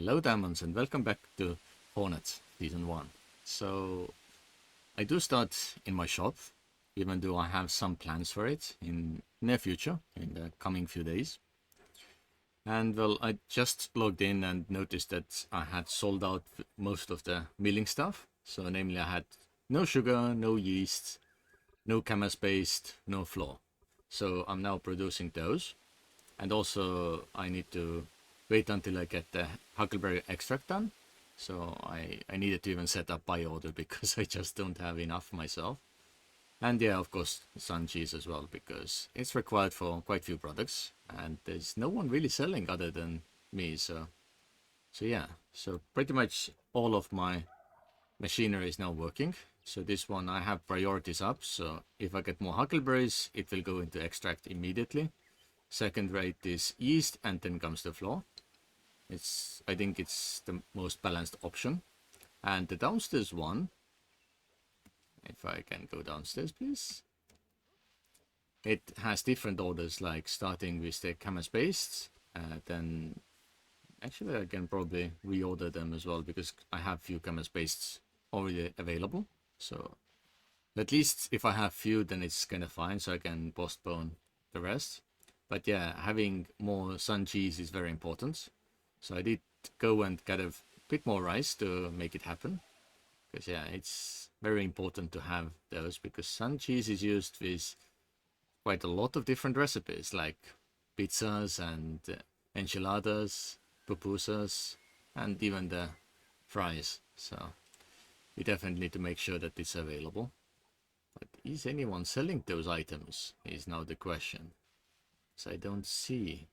Hello Diamonds and welcome back to Hornet Season 1. So I do start in my shop, even though I have some plans for it in near future, in the coming few days. And well, I just logged in and noticed that I had sold out most of the milling stuff. So namely I had no sugar, no yeast, no chemist paste, no flour. So I'm now producing those. And also I need to wait until I get the huckleberry extract done. So I needed to even set up buy order because I just don't have enough myself. And yeah, of course, sun cheese as well, because it's required for quite few products and there's no one really selling other than me. So yeah, so pretty much all of my machinery is now working. So this one I have priorities up. So if I get more huckleberries, it will go into extract immediately. Second rate is yeast, and then comes the flour. I think it's the most balanced option. And the downstairs one, if I can go downstairs please, it has different orders, like starting with the chemist pastes, then actually I can probably reorder them as well because I have few chemist pastes already available. So at least if I have few, then it's kind of fine, so I can postpone the rest. But yeah, having more sun cheese is very important. So I did go and get a bit more rice to make it happen. Because yeah, it's very important to have those, because sun cheese is used with quite a lot of different recipes, like pizzas and enchiladas, pupusas, and even the fries. So we definitely need to make sure that it's available. But is anyone selling those items is now the question. So I don't see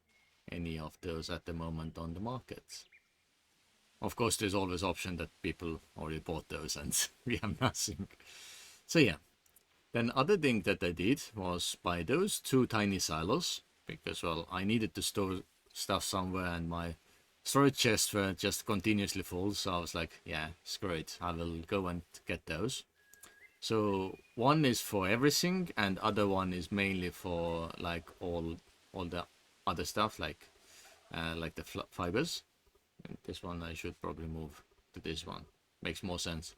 any of those at the moment on the market. Of course, there's always option that people already bought those and we have nothing. So yeah. Then other thing that I did was buy those two tiny silos, because well, I needed to store stuff somewhere and my storage chests were just continuously full. So I was like, yeah, screw it, I will go and get those. So one is for everything and other one is mainly for like all the other stuff, like the fibers. And this one I should probably move to this one. Makes more sense.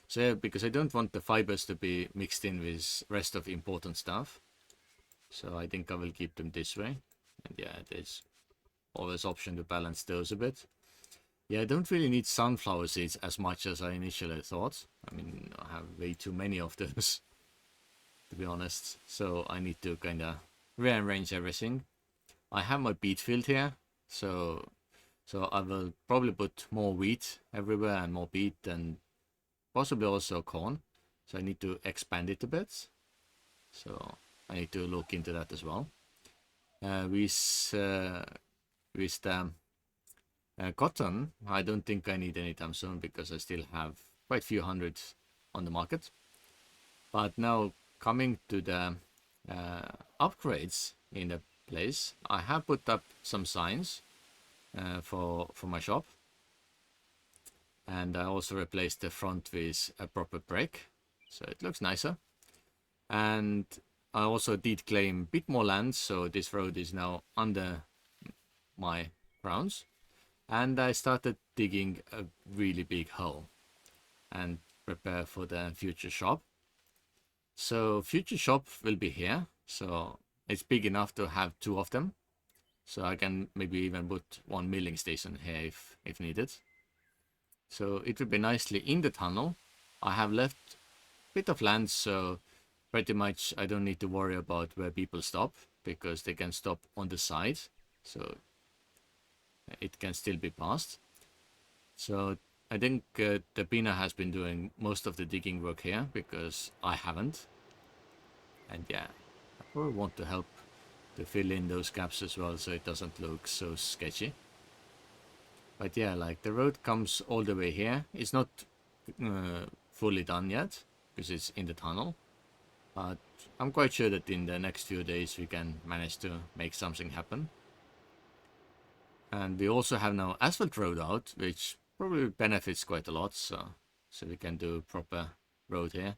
So yeah, because I don't want the fibers to be mixed in with rest of important stuff. So I think I will keep them this way. And yeah, there's always option to balance those a bit. Yeah, I don't really need sunflower seeds as much as I initially thought. I mean, I have way too many of those, to be honest. So I need to kind of rearrange everything. I have my beet field here, so I will probably put more wheat everywhere and more beet and possibly also corn. So I need to expand it a bit. So I need to look into that as well. With the cotton, I don't think I need anytime soon because I still have quite a few hundred on the market. But now coming to the upgrades in the place, I have put up some signs for my shop, and I also replaced the front with a proper brake, so it looks nicer. And I also did claim a bit more land, so this road is now under my grounds. And I started digging a really big hole and prepare for the future shop. So future shop will be here, so it's big enough to have two of them. So I can maybe even put one milling station here if needed. So it will be nicely in the tunnel. I have left a bit of land, so pretty much I don't need to worry about where people stop, because they can stop on the side. So it can still be passed. So I think Tapina has been doing most of the digging work here because I haven't. And yeah, I probably want to help to fill in those gaps as well so it doesn't look so sketchy. But yeah, like the road comes all the way here. It's not fully done yet because it's in the tunnel. But I'm quite sure that in the next few days we can manage to make something happen. And we also have now asphalt road out, which probably benefits quite a lot. So we can do proper road here.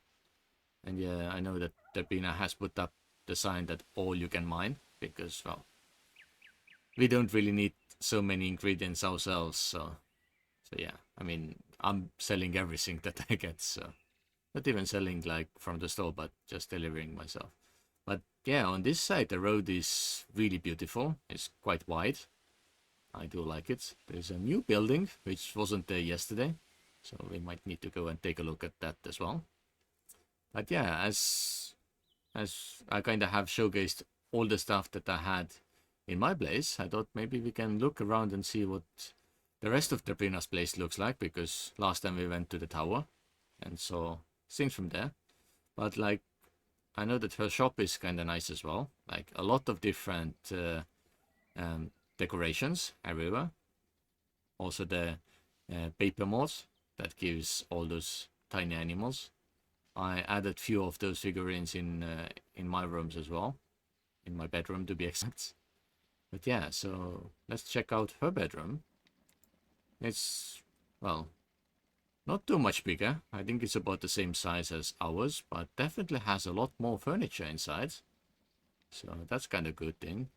And yeah, I know that Tapina has put up the sign that all you can mine, because well, we don't really need so many ingredients ourselves, so So yeah, I mean, I'm selling everything that I get, so not even selling like from the store, but just delivering myself. But yeah, on this side, the road is really beautiful. It's quite wide. I do like it. There's a new building, which wasn't there yesterday. So we might need to go and take a look at that as well. But yeah, as I kind of have showcased all the stuff that I had in my place, I thought maybe we can look around and see what the rest of Debrina's place looks like, because last time we went to the tower and saw things from there. But like, I know that her shop is kind of nice as well. Like a lot of different decorations everywhere. Also the paper mods that gives all those tiny animals. I added few of those figurines in my rooms as well, in my bedroom to be exact. But yeah, so let's check out her bedroom. It's, well, not too much bigger. I think it's about the same size as ours, but definitely has a lot more furniture inside. So that's kind of a good thing.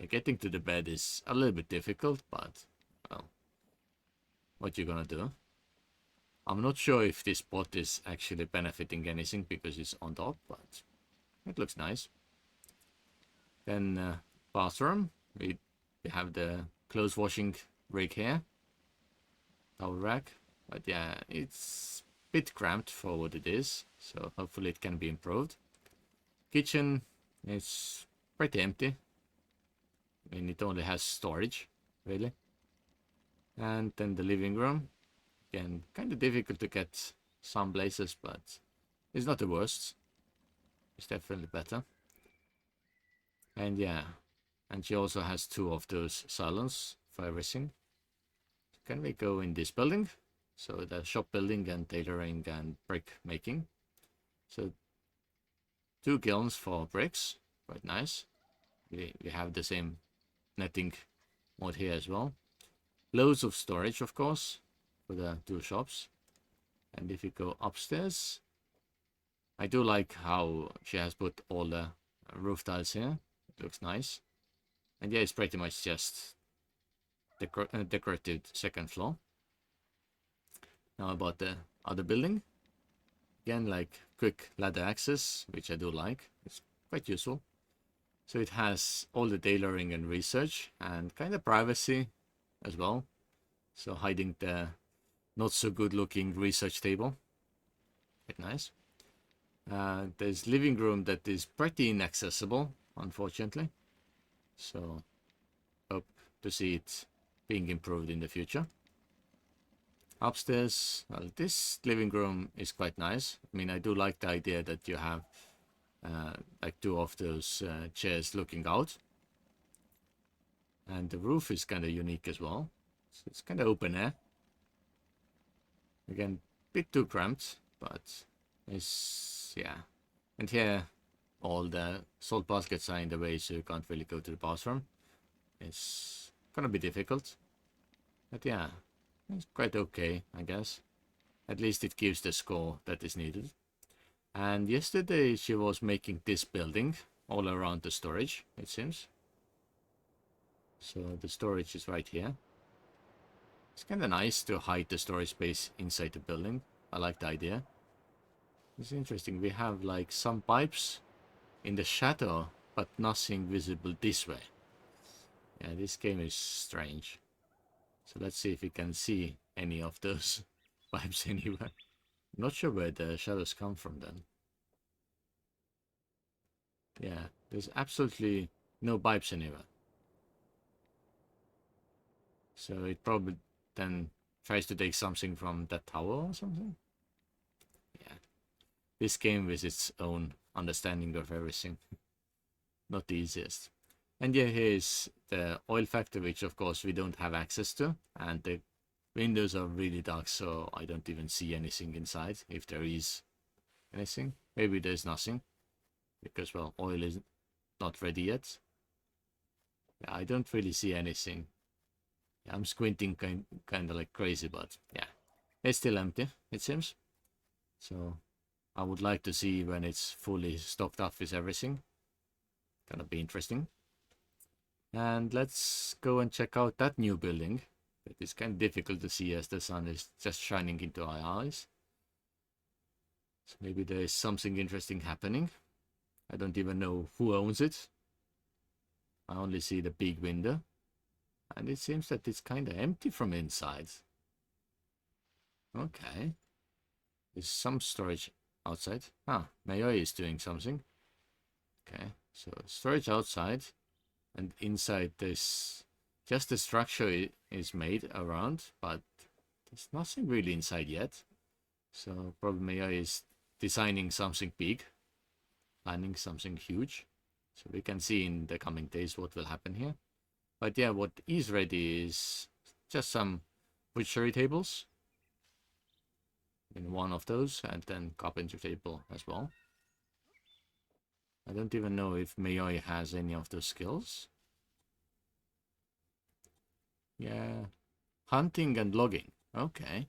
Getting to the bed is a little bit difficult, but, well, what you gonna do? I'm not sure if this pot is actually benefiting anything because it's on top, but it looks nice. Then bathroom, we have the clothes washing rig here, towel rack, but yeah, it's a bit cramped for what it is, so hopefully it can be improved. Kitchen is pretty empty. I mean, it only has storage, really. And then the living room, again, kind of difficult to get some places, but it's not the worst. It's definitely better. And yeah, and she also has two of those salons for everything. Can we go in this building? So the shop building and tailoring and brick making. So 2 kilns for bricks, quite nice. We have the same netting mod here as well. Loads of storage, of course, for the 2 shops. And if you go upstairs, I do like how she has put all the roof tiles here. It looks nice. And yeah, it's pretty much just decorative second floor. Now about the other building. Again, like quick ladder access, which I do like. It's quite useful. So it has all the tailoring and research and kind of privacy as well. So hiding the not so good looking research table. Quite nice. There's living room that is pretty inaccessible, unfortunately. So hope to see it being improved in the future. Upstairs, well, this living room is quite nice. I mean, I do like the idea that you have like 2 of those chairs looking out. And the roof is kind of unique as well. So it's kind of open air. Again, bit too cramped, but it's, yeah. And here, all the salt baskets are in the way, so you can't really go to the bathroom. It's gonna be difficult. But yeah, it's quite okay, I guess. At least it gives the score that is needed. And yesterday she was making this building all around the storage, it seems. So the storage is right here. It's kind of nice to hide the storage space inside the building. I like the idea. It's interesting. We have like some pipes in the shadow, but nothing visible this way. Yeah, this game is strange. So let's see if we can see any of those pipes anywhere. I'm not sure where the shadows come from then. Yeah, there's absolutely no pipes anywhere. So it probably then tries to take something from that tower or something. Yeah. This game with its own understanding of everything. Not the easiest. And yeah, here is the oil factory, which of course we don't have access to. And the windows are really dark, so I don't even see anything inside, if there is anything. Maybe there's nothing, because, well, oil is not ready yet. Yeah, I don't really see anything. Yeah, I'm squinting kind of like crazy, but yeah, it's still empty, it seems. So I would like to see when it's fully stocked up with everything. Gonna be interesting. And let's go and check out that new building. But it's kind of difficult to see as the sun is just shining into our eyes. So maybe there is something interesting happening. I don't even know who owns it. I only see the big window. And it seems that it's kind of empty from inside. Okay. There's some storage outside. Ah, Mayoi is doing something. Okay, so storage outside. And inside this, just the structure is made around, but there's nothing really inside yet. So probably Mayoi is designing something big, planning something huge. So we can see in the coming days what will happen here. But yeah, what is ready is just some butchery tables in one of those, and then carpentry table as well. I don't even know if Mayoi has any of those skills. Yeah, hunting and logging. Okay.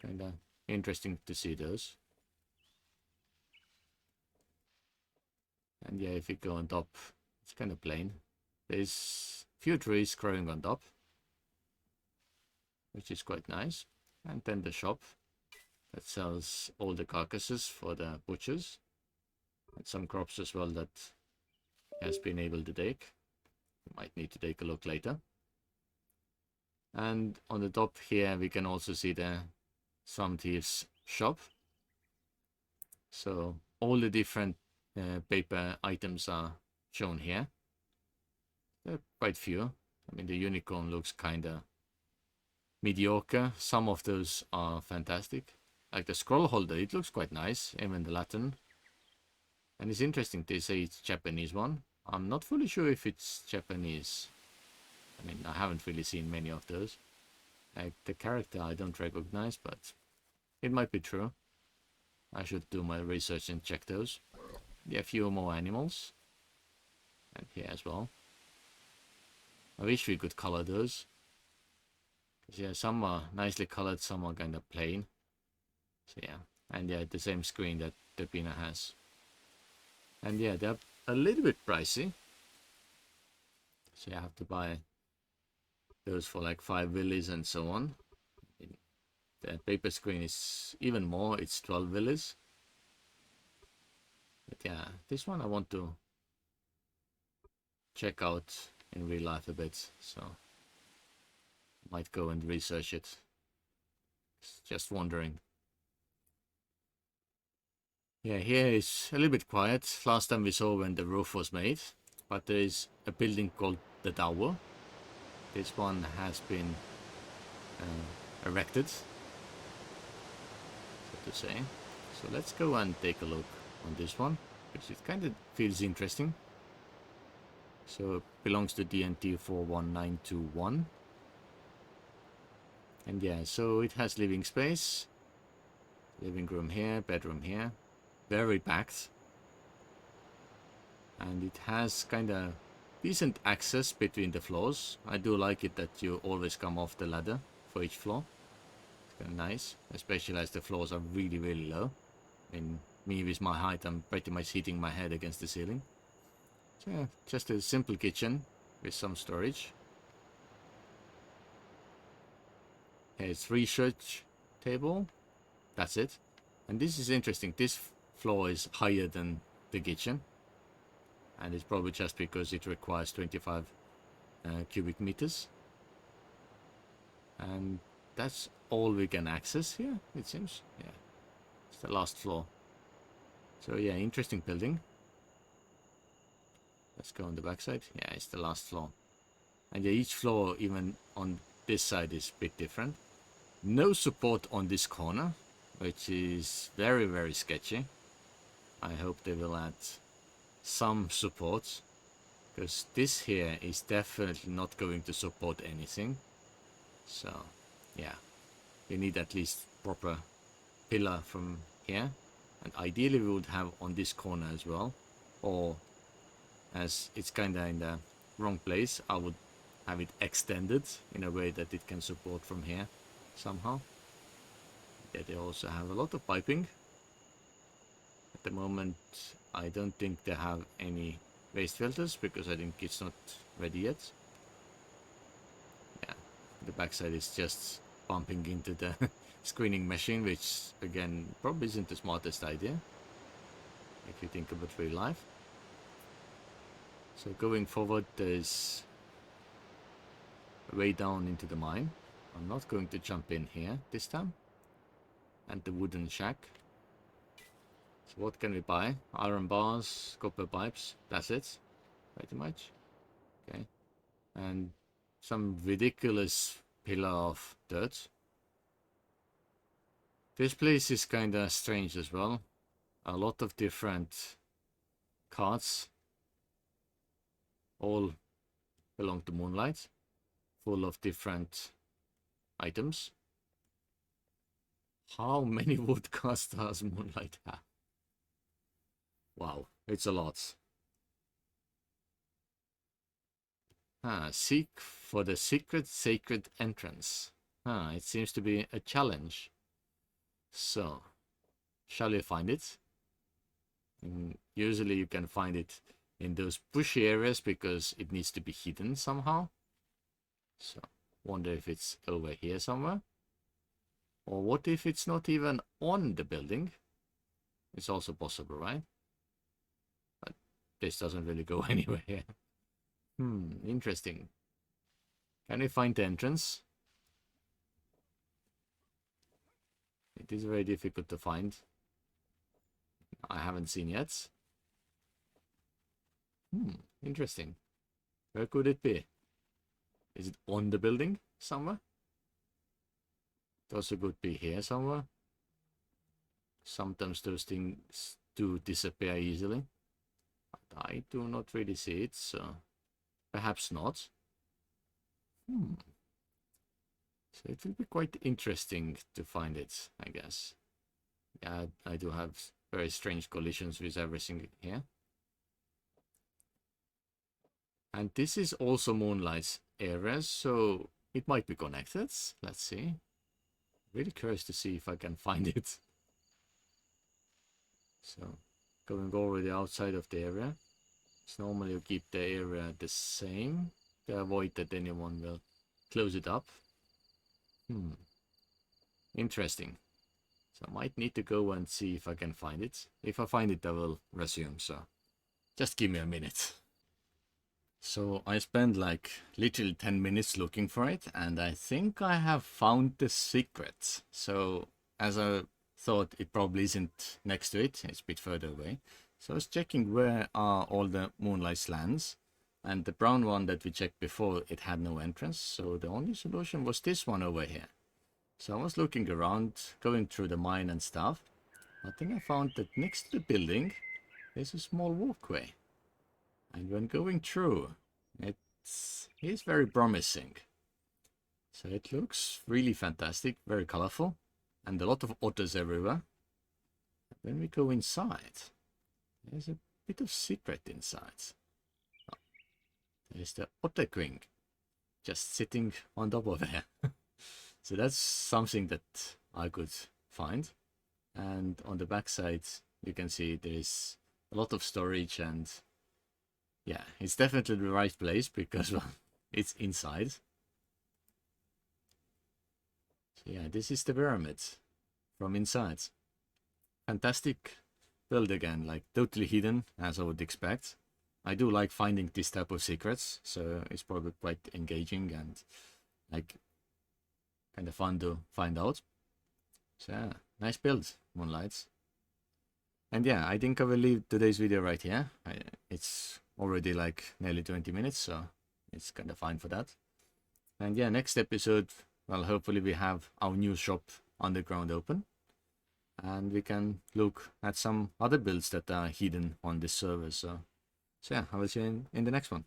Kinda interesting to see those. And yeah, if you go on top, it's kind of plain. There's few trees growing on top, which is quite nice. And then the shop that sells all the carcasses for the butchers. And some crops as well that has been able to take. You might need to take a look later. And on the top here we can also see the Some Thieves shop. So all the different paper items are shown here. There are quite few. I mean, the unicorn looks kinda mediocre. Some of those are fantastic. Like the scroll holder, it looks quite nice. Even the Latin. And it's interesting, they say it's Japanese one. I'm not fully sure if it's Japanese. I mean, I haven't really seen many of those. Like the character I don't recognize, but it might be true. I should do my research and check those. Yeah, a few more animals. And here as well. I wish we could color those. Because yeah, some are nicely colored, some are kind of plain. So yeah, and yeah, the same screen that Tepina has. And yeah, they're a little bit pricey. So you have to buy those for like 5 willies and so on. The paper screen is even more, it's 12 willies. But yeah, this one I want to check out in real life a bit, so might go and research it. Just wondering. Yeah, here is a little bit quiet. Last time we saw when the roof was made, but there is a building called the Tower. This one has been erected, so to say. So let's go and take a look on this one, because it kind of feels interesting. So it belongs to DNT 41921. And yeah, so it has living space. Living room here, bedroom here. Very packed. And it has kind of decent access between the floors. I do like it that you always come off the ladder for each floor. It's kind of nice, especially as the floors are really, really low. I mean, me with my height, I'm pretty much hitting my head against the ceiling. So yeah, just a simple kitchen with some storage. Here's research table. That's it. And this is interesting. This floor is higher than the kitchen. And it's probably just because it requires 25 cubic meters. And that's all we can access here, it seems. Yeah, it's the last floor. So yeah, interesting building. Let's go on the back side. Yeah, it's the last floor. And yeah, each floor, even on this side, is a bit different. No support on this corner, which is very, very sketchy. I hope they will add some support, because this here is definitely not going to support anything. So yeah, we need at least proper pillar from here, and ideally we would have on this corner as well, or as it's kinda in the wrong place, I would have it extended in a way that it can support from here somehow. Yeah, they also have a lot of piping. At the moment I don't think they have any waste filters, because I think it's not ready yet. The backside is just bumping into the screening machine, which again probably isn't the smartest idea if you think about real life. So going forward, there's a way down into the mine. I'm not going to jump in here this time. And the wooden shack. So what can we buy? Iron bars, copper pipes, that's it, pretty much. Okay. And some ridiculous pillar of dirt. This place is kinda strange as well. A lot of different carts, all belong to Moonlight, full of different items. How many wood carts does Moonlight have? Wow, it's a lot. Seek for the secret sacred entrance. It seems to be a challenge. So, shall we find it? Usually you can find it in those bushy areas because it needs to be hidden somehow. So, wonder if it's over here somewhere. Or what if it's not even on the building? It's also possible, right? But this doesn't really go anywhere here. Interesting. Can we find the entrance? It is very difficult to find. I haven't seen yet. Interesting. Where could it be? Is it on the building somewhere? It also could be here somewhere. Sometimes those things do disappear easily. But I do not really see it, so perhaps not. So it will be quite interesting to find it, I guess. Yeah, I do have very strange collisions with everything here. And this is also Moonlight's area, so it might be connected. Let's see. Really curious to see if I can find it. So, going over the outside of the area. So normally you keep the area the same to avoid that anyone will close it up. Interesting. So I might need to go and see if I can find it. If I find it, I will resume, so just give me a minute. So I spent like literally 10 minutes looking for it, and I think I have found the secret. So as I thought, it probably isn't next to it, it's a bit further away. So I was checking where are all the Moonlight lands, and the brown one that we checked before, it had no entrance, so the only solution was this one over here. So I was looking around, going through the mine and stuff. I think I found that next to the building, there's a small walkway. And when going through, it's very promising. So it looks really fantastic, very colorful, and a lot of otters everywhere. When we go inside, there's a bit of secret inside. Oh, there's the otter queen just sitting on top of there. So that's something that I could find. And on the back side, you can see there's a lot of storage, and yeah, it's definitely the right place because, well, it's inside. So yeah, this is the pyramid from inside. Fantastic build again, like totally hidden as I would expect. I do like finding this type of secrets, so it's probably quite engaging and like kind of fun to find out. So yeah, nice build, Moonlights. And yeah, I think I will leave today's video right here. It's already like nearly 20 minutes, so it's kind of fine for that. And yeah, next episode, well, hopefully we have our new shop underground open, and we can look at some other builds that are hidden on this server. So yeah, I will see you in the next one.